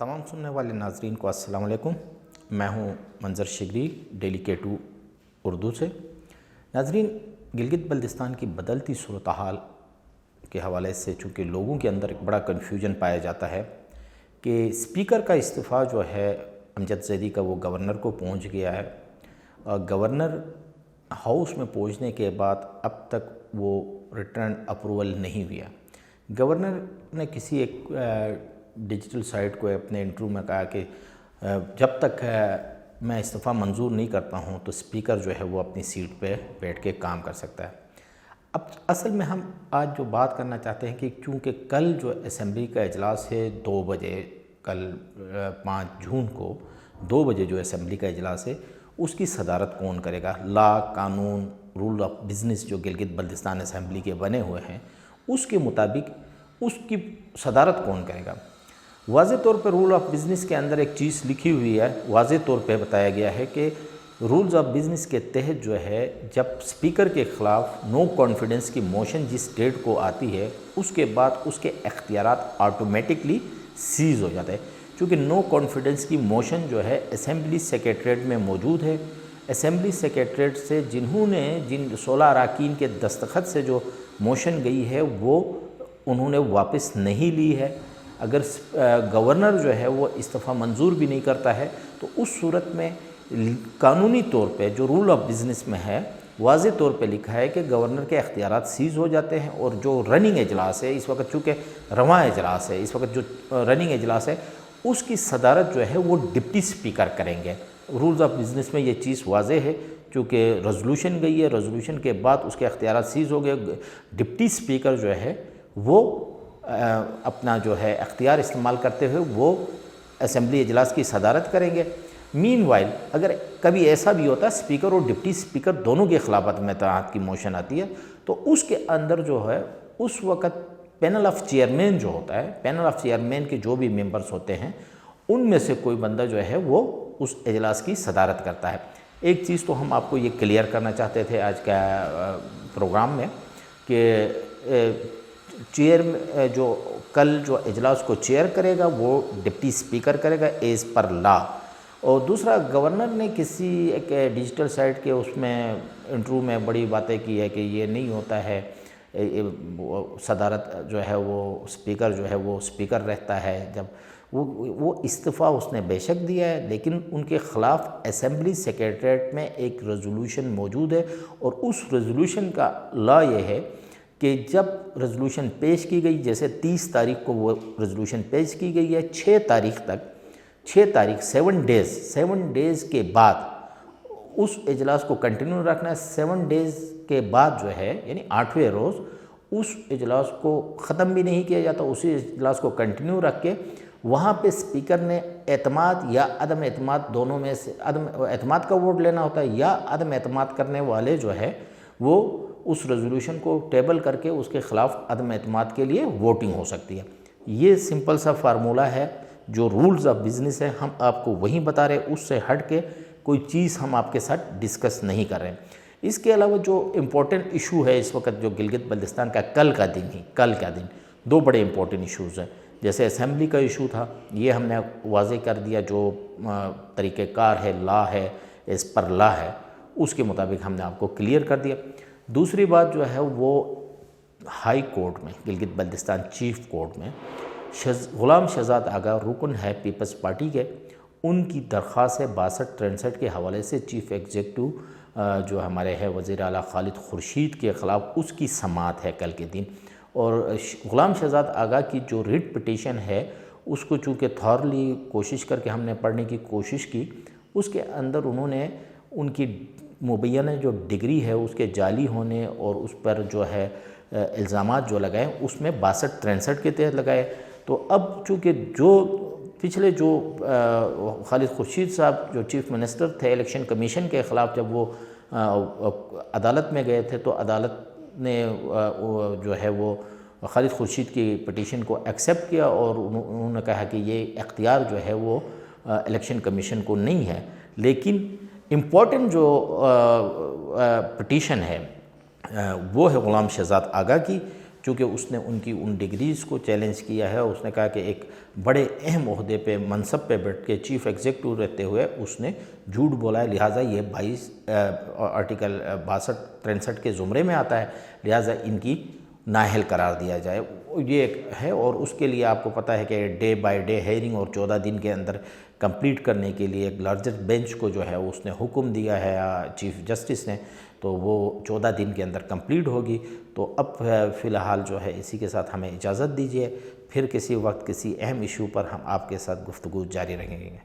تمام سننے والے ناظرین کو السلام علیکم۔ میں ہوں منظر شگری، ڈیلی K2 اردو سے۔ ناظرین، گلگت بلتستان کی بدلتی صورتحال کے حوالے سے چونکہ لوگوں کے اندر ایک بڑا کنفیوژن پایا جاتا ہے کہ اسپیکر کا استعفیٰ جو ہے امجد زیدی کا وہ گورنر کو پہنچ گیا ہے، اور گورنر ہاؤس میں پہنچنے کے بعد اب تک وہ ریٹرن اپروول نہیں ہوا۔ گورنر نے کسی ایک ڈیجیٹل سائٹ کو اپنے انٹرویو میں کہا کہ جب تک میں استعفیٰ منظور نہیں کرتا ہوں تو اسپیکر جو ہے وہ اپنی سیٹ پہ بیٹھ کے کام کر سکتا ہے۔ اب اصل میں ہم آج جو بات کرنا چاہتے ہیں کہ چونکہ کل جو اسمبلی کا اجلاس ہے 2 بجے، کل 5 جون کو 2 بجے جو اسمبلی کا اجلاس ہے اس کی صدارت کون کرے گا؟ قانون، رول آف بزنس جو گلگت بلتستان اسمبلی کے بنے ہوئے ہیں اس کے مطابق اس کی صدارت کون کرے گا؟ واضح طور پہ رول آف بزنس کے اندر ایک چیز لکھی ہوئی ہے، واضح طور پہ بتایا گیا ہے کہ رولز آف بزنس کے تحت جو ہے جب اسپیکر کے خلاف نو کانفیڈنس کی موشن جس ڈیٹ کو آتی ہے اس کے بعد اس کے اختیارات آٹومیٹکلی سیز ہو جاتے ہیں۔ چونکہ نو کانفیڈنس کی موشن جو ہے اسمبلی سیکریٹریٹ میں موجود ہے، اسمبلی سیکریٹریٹ سے جن 16 اراکین کے دستخط سے جو موشن گئی ہے وہ انہوں نے واپس نہیں لی ہے۔ اگر گورنر جو ہے وہ استعفیٰ منظور بھی نہیں کرتا ہے تو اس صورت میں قانونی طور پہ جو رول آف بزنس میں ہے واضح طور پہ لکھا ہے کہ گورنر کے اختیارات سیز ہو جاتے ہیں، اور جو رننگ اجلاس ہے اس وقت، چونکہ رواں اجلاس ہے اس وقت، جو رننگ اجلاس ہے اس کی صدارت جو ہے وہ ڈپٹی اسپیکر کریں گے۔ رولز آف بزنس میں یہ چیز واضح ہے، چونکہ ریزولوشن گئی ہے، ریزولوشن کے بعد اس کے اختیارات سیز ہو گئے، ڈپٹی اسپیکر جو ہے وہ اپنا جو ہے اختیار استعمال کرتے ہوئے وہ اسمبلی اجلاس کی صدارت کریں گے۔ مین وائل اگر کبھی ایسا بھی ہوتا ہے اسپیکر اور ڈپٹی اسپیکر دونوں کے خلاف عدم اطاعت کی موشن آتی ہے تو اس کے اندر جو ہے اس وقت پینل آف چیئرمین جو ہوتا ہے، پینل آف چیئرمین کے جو بھی ممبرز ہوتے ہیں ان میں سے کوئی بندہ جو ہے وہ اس اجلاس کی صدارت کرتا ہے۔ ایک چیز تو ہم آپ کو یہ کلیئر کرنا چاہتے تھے آج کا پروگرام میں کہ جو کل جو اجلاس کو چیئر کرے گا وہ ڈپٹی اسپیکر کرے گا ایز پر لا۔ اور دوسرا، گورنر نے کسی ایک ڈیجیٹل سائٹ کے اس میں انٹرویو میں بڑی باتیں کی ہے کہ یہ نہیں ہوتا ہے، صدارت جو ہے وہ اسپیکر جو ہے وہ اسپیکر رہتا ہے۔ جب وہ استعفیٰ اس نے بے شک دیا ہے، لیکن ان کے خلاف اسمبلی سیکریٹریٹ میں ایک ریزولوشن موجود ہے، اور اس ریزولوشن کا لا یہ ہے کہ جب ریزولوشن پیش کی گئی، جیسے 30 تاریخ کو وہ ریزولوشن پیش کی گئی ہے، 6 تاریخ تک، 7 ڈیز کے بعد اس اجلاس کو کنٹینیو رکھنا ہے۔ 7 ڈیز کے بعد جو ہے یعنی 8ویں روز اس اجلاس کو ختم بھی نہیں کیا جاتا، اسی اجلاس کو کنٹینیو رکھ کے وہاں پہ اسپیکر نے اعتماد یا عدم اعتماد دونوں میں سے عدم اعتماد کا ووٹ لینا ہوتا ہے، یا عدم اعتماد کرنے والے جو ہے وہ اس ریزولوشن کو ٹیبل کر کے اس کے خلاف عدم اعتماد کے لیے ووٹنگ ہو سکتی ہے۔ یہ سمپل سا فارمولہ ہے، جو رولز آف بزنس ہے ہم آپ کو وہیں بتا رہے، اس سے ہٹ کے کوئی چیز ہم آپ کے ساتھ ڈسکس نہیں کر رہے ہیں۔ اس کے علاوہ جو امپورٹنٹ ایشو ہے اس وقت جو گلگت بلتستان کا کل کا دن 2 بڑے امپورٹنٹ ایشوز ہیں۔ جیسے اسمبلی کا ایشو تھا، یہ ہم نے واضح کر دیا، جو طریقہ کار ہے، لا ہے، ایز پر لا ہے، اس کے مطابق ہم نے آپ کو کلیئر کر دیا۔ دوسری بات جو ہے وہ ہائی کورٹ میں، گلگت بلتستان چیف کورٹ میں غلام شہزاد آغا رکن ہے پیپلز پارٹی کے، ان کی درخواست ہے 62-63 کے حوالے سے چیف ایگزیکٹو جو ہمارے ہے وزیر اعلیٰ خالد خورشید کے خلاف، اس کی سماعت ہے کل کے دن۔ اور غلام شہزاد آغا کی جو ریٹ پٹیشن ہے اس کو چونکہ تھورلی کوشش کر کے ہم نے پڑھنے کی کوشش کی، اس کے اندر انہوں نے ان کی مبینہ جو ڈگری ہے اس کے جعلی ہونے اور اس پر جو ہے الزامات جو لگائے اس میں 62-63 کے تحت لگائے۔ تو اب چونکہ پچھلے جو خالد خورشید صاحب جو چیف منسٹر تھے الیکشن کمیشن کے خلاف، جب وہ عدالت میں گئے تھے تو عدالت نے جو ہے وہ خالد خورشید کی پٹیشن کو ایکسیپٹ کیا، اور انہوں نے کہا کہ یہ اختیار جو ہے وہ الیکشن کمیشن کو نہیں ہے۔ لیکن امپورٹنٹ جو پٹیشن ہے وہ ہے غلام شہزاد آغا کی، چونکہ اس نے ان کی ان ڈگریز کو چیلنج کیا ہے، اور اس نے کہا کہ ایک بڑے اہم عہدے پہ منصب پہ بیٹھ کے چیف ایگزیکٹو رہتے ہوئے اس نے جھوٹ بولا ہے، لہٰذا یہ 22 آرٹیکل 62-63 کے زمرے میں آتا ہے، لہٰذا ان کی نااہل قرار دیا جائے، یہ ایک ہے۔ اور اس کے لیے آپ کو پتہ ہے کہ ڈے بائی ڈے ہیئرنگ اور 14 دن کے اندر کمپلیٹ کرنے کے لیے ایک لارجر بینچ کو جو ہے اس نے حکم دیا ہے چیف جسٹس نے، تو وہ 14 دن کے اندر کمپلیٹ ہوگی۔ تو اب فی الحال جو ہے اسی کے ساتھ ہمیں اجازت دیجیے، پھر کسی وقت کسی اہم ایشو پر ہم آپ کے ساتھ گفتگو جاری رکھیں گے۔